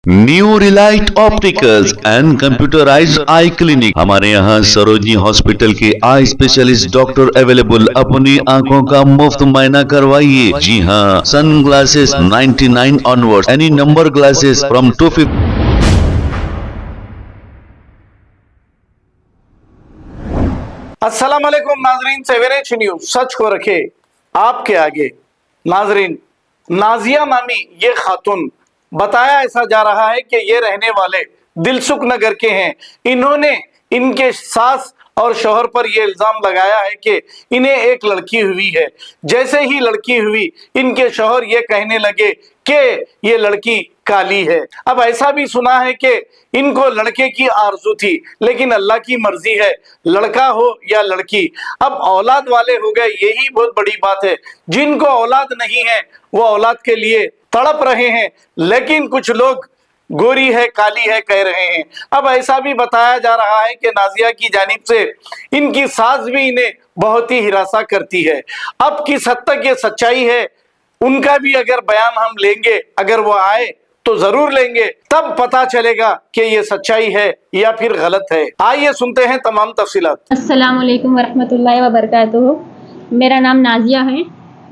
New Relight opticals and computerised I clinic. हमारे यहाँ Sarojini hospital के आई स्पेशलिस्ट डॉक्टर अवेलेबल। अपनी आंखों का मुफ्त मुआयना करवाइए। जी हाँ, sun glasses 99 onward, any number glasses from 250। अस्सलाम वालेकुम नाजरीन, सेवेरेज न्यूज सच को रखे आपके आगे। नाजरीन, नाजिया नामी ये खातून, बताया ऐसा जा रहा है कि ये रहने वाले दिलसुख नगर के हैं। इन्होंने इनके सास और शौहर पर यह इल्जाम लगाया है कि इन्हें एक लड़की हुई है। जैसे ही लड़की हुई, इनके शौहर ये कहने लगे कि ये लड़की काली है। अब ऐसा भी सुना है कि इनको लड़के की आरजू थी, लेकिन अल्लाह की मर्जी है, लड़का हो या लड़की। अब औलाद वाले हो गए, यही बहुत बड़ी बात है। जिनको औलाद नहीं है वो औलाद के लिए तड़प रहे हैं, लेकिन कुछ लोग गोरी है काली है कह रहे हैं। अब ऐसा भी बताया जा रहा है कि नाजिया की जानिब से इनकी सास भी इन्हें बहुत ही हिरासा करती है। अब किस हद तक ये सच्चाई है, उनका भी अगर बयान हम लेंगे, अगर वो आए तो जरूर लेंगे, तब पता चलेगा कि ये सच्चाई है या फिर गलत है। आइए सुनते हैं तमाम तफसीलात। अस्सलाम वालेकुम वरहमतुल्लाहि वबरकातुहू। मेरा नाम नाजिया है,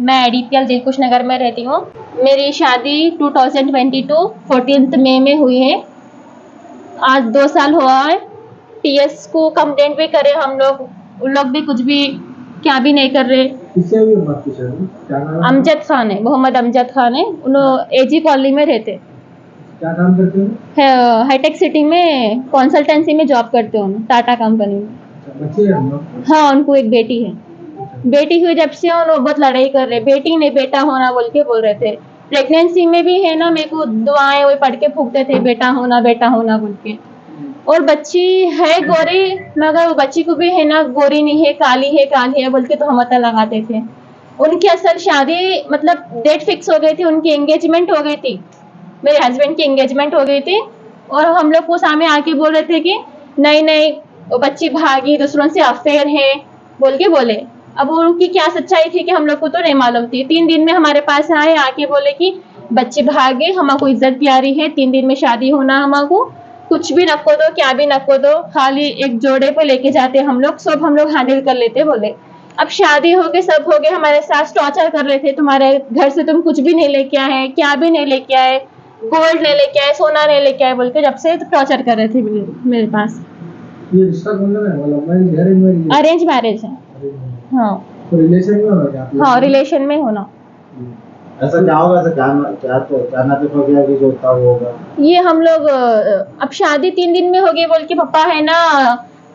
मैं एडीपीएल दिलकुश नगर में रहती हूँ। मेरी शादी 2022 14 मई में हुई है। आज 2 साल हुआ है। टीएस को कंप्लेंट भी करे हम लोग, उन लोग भी कुछ भी क्या भी नहीं कर रहे। किससे हुई आपकी शादी? क्या नाम है? अमजद खान है, मोहम्मद अमजद खान है। उन्होंने एजी कॉलोनी में रहते। क्या काम करते हो? हाईटेक सिटी में कंसल्टेंसी में जॉब करते हो, टाटा कंपनी में। बच्चे हैं हम लोग? हाँ, उनको एक बेटी है। बेटी हुई जब से उन्होंने बहुत लड़ाई कर रहे, बेटी ने बेटा होना बोल के बोल रहे थे। प्रेगनेंसी में भी है ना, मेरे को दुआएं वो पढ़ के फूकते थे, बेटा होना बोल के। और बच्ची है गोरी, मगर वो बच्ची को भी है ना गोरी नहीं है, काली है बोल के तो हम लगाते थे। उनकी असल शादी मतलब डेट फिक्स हो गई थी, उनकी एंगेजमेंट हो गई थी, मेरे हस्बैंड की एंगेजमेंट हो गई थी। और हम लोग को सामने आके बोल रहे थे कि नहीं वो बच्ची भागी, दूसरों से अफेयर है बोल के बोले। अब उनकी क्या सच्चाई थी कि हम लोग को तो नहीं मालूम थी। 3 दिन में हमारे पास आए, आके बोले कि बच्चे भागे, हमको इज्जत प्यारी है, 3 दिन में शादी होना, हमको कुछ भी नको दो, क्या भी नको दो, खाली एक जोड़े पे लेके जाते हम लोग, सब हम लोग हैंडल कर लेते बोले। अब शादी हो गई, सब हो गए, हमारे साथ टॉर्चर कर रहे थे, तुम्हारे घर से तुम कुछ भी नहीं लेके आए, क्या भी नहीं लेके आए, गोल्ड नहीं लेके आए, सोना नहीं लेके आए बोल के जब से टॉर्चर कर रहे थे मेरे पास। ये रिश्ता कौन है? मतलब अरेंज मैरिज है। हाँ, तो रिलेशन में होना क्या? हाँ, रिलेशन में होना। ऐसा क्या होगा? ऐसा क्या नाते हो गया कि जो होता होगा? ये हम लोग अब शादी 3 दिन में हो गई बोल के पापा है ना,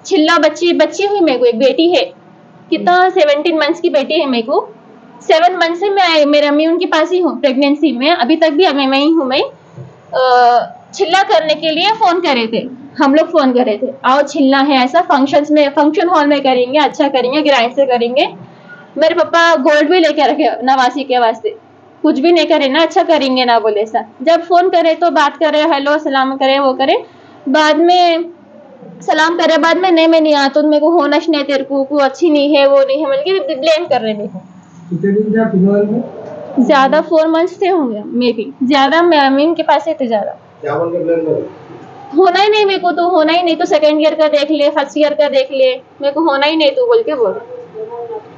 छिल्ला बच्ची हुई, मेरे को एक बेटी है। कितना 17 मंथ्स की बेटी है मेरे को। 7 मंथ से मैं मेरे अम्मी उनके पास ही हूँ प्रेगनेंसी में, अभी तक भी मैं ही हूँ। मैं छिल्ला करने के लिए फोन करे थे, हम लोग फोन करे थे, आओ छिल्ला है, ऐसा फंक्शन हॉल में करेंगे, अच्छा करेंगे, ग्रैंड से करेंगे। मेरे पापा गोल्ड भी लेके रखे नवासी के वास्ते, कुछ भी नहीं करे ना, अच्छा करेंगे ना बोले। ऐसा जब फोन करे तो बात करे, हेलो सलाम करे, वो करे, बाद में सलाम करे, बाद में नहीं मैं नहीं आता, मेरे को होना नहीं, तेरे को अच्छी नहीं है, वो नहीं है, बल्कि ब्लेम कर रहे मेरे को। कितने दिन थे फिलहाल में? ज्यादा 4 मंथ्स थे होंगे मे बी, ज्यादा मैं उनके पास ही थे ज्यादा। क्या बोल के ब्लेम करो? होना ही नहीं मेरे को, तो होना ही नहीं, तो 2nd ईयर का देख ले, 1st ईयर का देख ले, मेरे को होना ही नहीं तो बोल के बोल।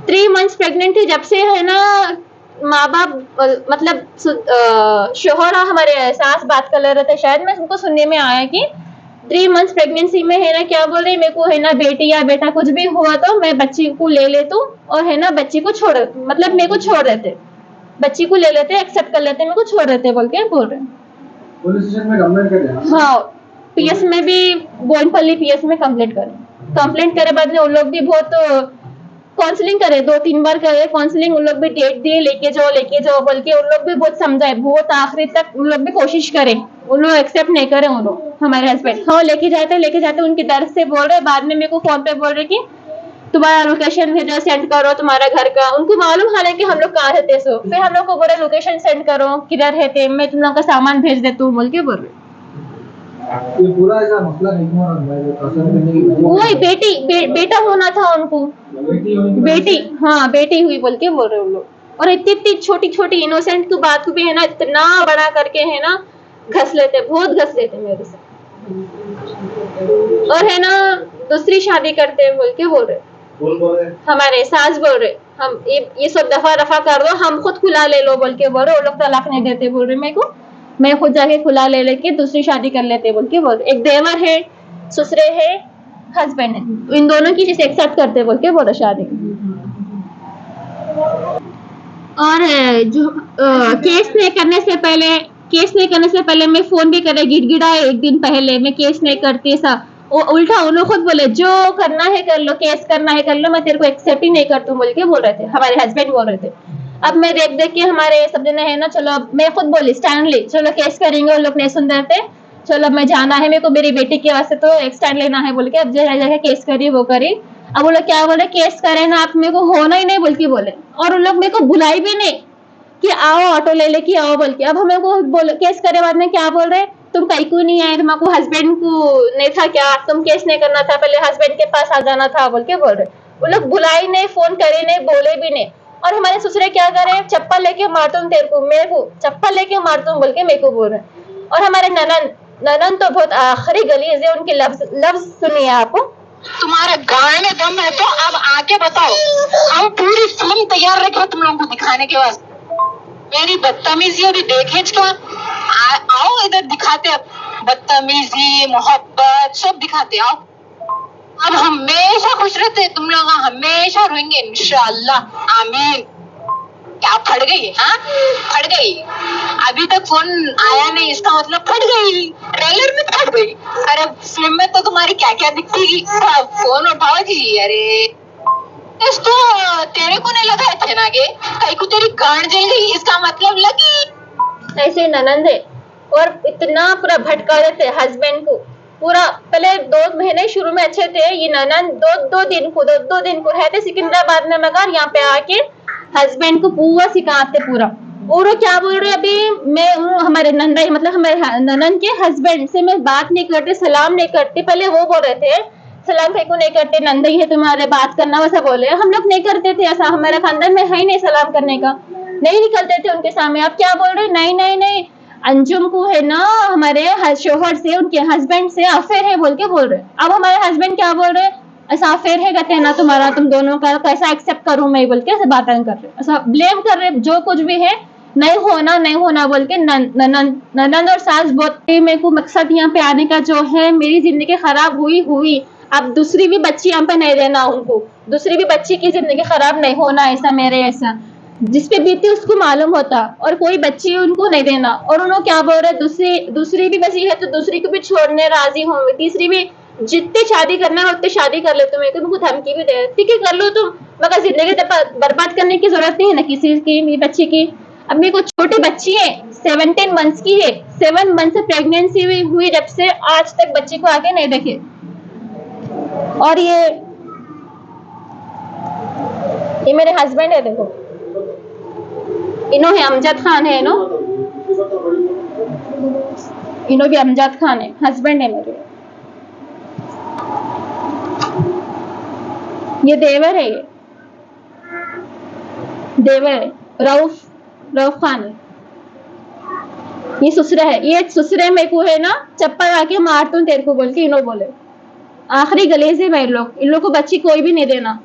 3 मंथ्स प्रेग्नेंट थी, जब से है ना माँ बाप मतलब शोहर हमारे सास बात कर रहे थे, शायद मैं उनको सुनने में आया कि 3 मंथ्स प्रेगनेंसी में है ना क्या बोल रहे, मेरे को है ना बेटी या बेटा कुछ भी हुआ तो मैं बच्ची को ले लेता हूँ, और है ना बच्ची को छोड़, मतलब मेरे को छोड़ देते, बच्ची को ले लेते, एक्सेप्ट कर लेते, मेरे को छोड़ देते बोल के बोल रहे। पुलिस स्टेशन में कंप्लेंट कर दिया? हाँ, पीएस में भी, बोनपल्ली पीएस में कंप्लेंट करे बाद में उन लोग भी बहुत काउंसलिंग करे, 2-3 बार करे काउंसलिंग, उन लोग भी डेट दिए, लेके जाओ बोल के, उन लोग भी बहुत समझाए, बहुत आखिरी तक उन लोग भी कोशिश करे, उन लोग एक्सेप्ट नहीं करे। उन लोग हमारे हस्बैंड हाँ लेके जाते उनके दर्द से बोल रहे, बाद में मेरे को फोन पे बोल रहे कि तुम्हारा लोकेशन भेजो, सेंड करो तुम्हारा घर का। उनको मालूम हालांकि हम लोग कहाँ रहते, सो फिर हम लोग को बोले लोकेशन सेंड करो, किधर रहते, मैं तुम लोग का सामान भेज देता हूँ बोल के बोल रहे। ये पूरा ऐसा मसला नहीं हो रहा है, पसंद करने की वही बेटा होना था उनको, बेटी, हाँ बेटी हुई बोल के बोल रहे उन लोग। और इतनी छोटी इनोसेंट की बात को भी है ना इतना बड़ा करके है ना घस लेते, बहुत घस लेते मेरे से। और है ना दूसरी शादी करते बोल के बोल रहे, कौन बोल रहे? हमारे सास बोल रहे हम ये सब दफा रफा कर दो, हम खुद खुला ले लो बोल के बोल रहे। वो लोग तलाक नहीं देते बोल रहे मेरे को, मैं खुद जाके खुला ले लेके दूसरी शादी कर लेते बोल के बोल रहे। एक देवर है, ससुरे है, हस्बैंड है, इन दोनों की चीज एक साथ करते बोल के बोल रहे शादी। और जो केस नहीं करने से पहले मैं फोन भी करे, गिड़गिड़ाए एक दिन पहले, मैं केस नहीं करती ऐसा। वो उल्टा उन्होंने खुद बोले जो करना है कर लो, केस करना है कर लो, मैं तेरे को एक्सेप्ट ही नहीं करती बोल के बोल रहे थे, हमारे हस्बैंड बोल रहे थे। अब मैं देख देख के हमारे सब जने है ना, चलो अब मैं खुद बोली स्टैंड ली, चलो केस करेंगे। वो लोग नहीं सुन रहे थे, चलो अब मैं जाना है, मेरे को मेरी बेटी के वास्ते तो एक स्टैंड लेना है बोल के अब जगह केस करी वो करी। अब वो लोग क्या बोले, केस करे ना आप, मेरे को होना ही नहीं बोल के बोले। और उन लोग मेरे को बुलाई भी नहीं कि आओ ऑटो ले लेके आओ बोल के। अब हमें को बोले केस करे बाद में क्या बोल रहे, तुम कहीं को नहीं आए, तुम्हारे हस्बैंड को नहीं था क्या, तुम केस नहीं करना था, पहले हस्बैंड के पास आ जाना था बोल के बोल रहे। वो लोग बुलाई नहीं, फोन करे नहीं, बोले भी नहीं। और हमारे ससुरे क्या करे, चप्पल लेके मारता हूँ तेरे को, मेरे को चप्पल लेके मारता हूँ बोल के मेरे को बोल रहे। और हमारे ननन तो बहुत आखिरी गलीज है, उनके लफ्ज सुनिए आप। तुम्हारे गाय में दम है तो अब आके बताओ, हम पूरी फिल्म तैयार रखे तुम लोगों को दिखाने के वास्ते। मेरी बदतमीजी अभी देखे क्या, आओ इधर दिखाते, अब बदतमीजी मोहब्बत सब दिखाते, आओ। अब हमेशा खुश रहते तुम लोग, हमेशा रोएंगे इंशाअल्लाह, आमीन। क्या फट गई, हाँ फट गई, अभी तक फोन आया नहीं इसका मतलब फट गई, ट्रेलर में फट गई। अरे फिल्म में तो तुम्हारी क्या क्या दिखती, फोन उठाओ जी। अरे तो तेरे को नहीं लगाए थे ना गे, कहीं को तेरी गांड जल गई, इसका मतलब लगी। ऐसे ननंद है और इतना पूरा भटका देते हस्बैंड को पूरा। पहले 2 महीने शुरू में अच्छे थे, ये ननंद दो दिन को रहते सिकंदराबाद में, मगर यहाँ पे आके हस्बैंड को पूरा सिखाते पूरा। और वो क्या बोल रहे, अभी मैं हमारे नंदा मतलब हमारे ननंद के हस्बैंड से मैं बात नहीं करते, सलाम नहीं करती। पहले वो बोल रहे थे सलाम फेंको नहीं करते, नंदा ही है तुम्हारे, बात करना वैसा बोले। हम लोग नहीं करते थे ऐसा, हमारे खानदान में है ही नहीं सलाम करने का, नहीं निकलते थे उनके सामने। आप क्या बोल रहे, नहीं अंजुम को है ना हमारे शोहर से, उनके हस्बैंड से अफेयर है बोल के बोल रहे। अब हमारे हस्बैंड क्या बोल रहे, ऐसा अफेयर है कहते हैं ना तुम्हारा, तुम दोनों का, कैसा एक्सेप्ट करूं मैं बोल के ऐसे बातें कर रहे, ऐसा ब्लेम कर रहे। जो कुछ भी है नहीं होना बोल के ननंद और सास बहुत। मेरे को मकसद यहाँ पे आने का जो है, मेरी जिंदगी खराब हुई, अब दूसरी भी बच्ची यहाँ पे नहीं देना उनको, दूसरी भी बच्ची की जिंदगी खराब नहीं होना, ऐसा मेरे ऐसा जिस पे बीती उसको मालूम होता, और कोई बच्ची उनको नहीं देना। और उन्होंने क्या बोल रहे, दूसरी भी बची है तो दूसरी को भी छोड़ने राजी हूँ, तीसरी भी जितने शादी करना है उतने शादी कर ले। तुम्हें तुमको धमकी भी दे, ठीक है कर लो तुम, मगर जिंदगी बर्बाद करने की जरूरत नहीं है ना किसी की बच्ची की। अब मेरे को छोटी बच्ची है, 17 मंथ्स की है, 7 मंथ से प्रेगनेंसी हुई जब से आज तक बच्ची को आगे नहीं देखे। और ये मेरे हस्बैंड है, देखो इन्हों है अमजद खान है, इन्हों भी अमजद खान है, हस्बैंड है मेरे। ये देवर है, ये देवर है, रऊफ खान है। ये ससुरा है, ये ससुरे में को है ना चप्पल आके मार दूं तेरे को बोल के इन्हों बोले। आखिरी गले से भाई इन लोग को बच्ची कोई भी नहीं देना।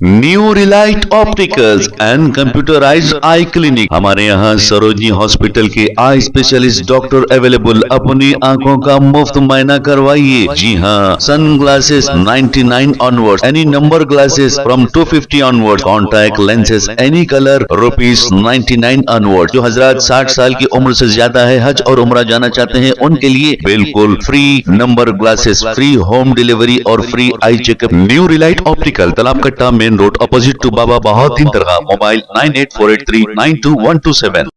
New Relight opticals and computerised I clinic, हमारे यहाँ सरोजनी हॉस्पिटल के आई स्पेशलिस्ट डॉक्टर अवेलेबल। अपनी आंखों का मुफ्त मायना करवाइए। जी हाँ, sun glasses 99 onward, any number glasses from 250 onward, contact lenses any colour ₹99 onward. जो हजरात 60 साल की उम्र से ज्यादा है, हज और उम्रा जाना चाहते हैं, उनके लिए बिल्कुल free number glasses, free home delivery और free eye checkup. New relight optical, Talab Katta, main road, opposite to Baba Bahauddin दरगाह। मोबाइल 9848392127।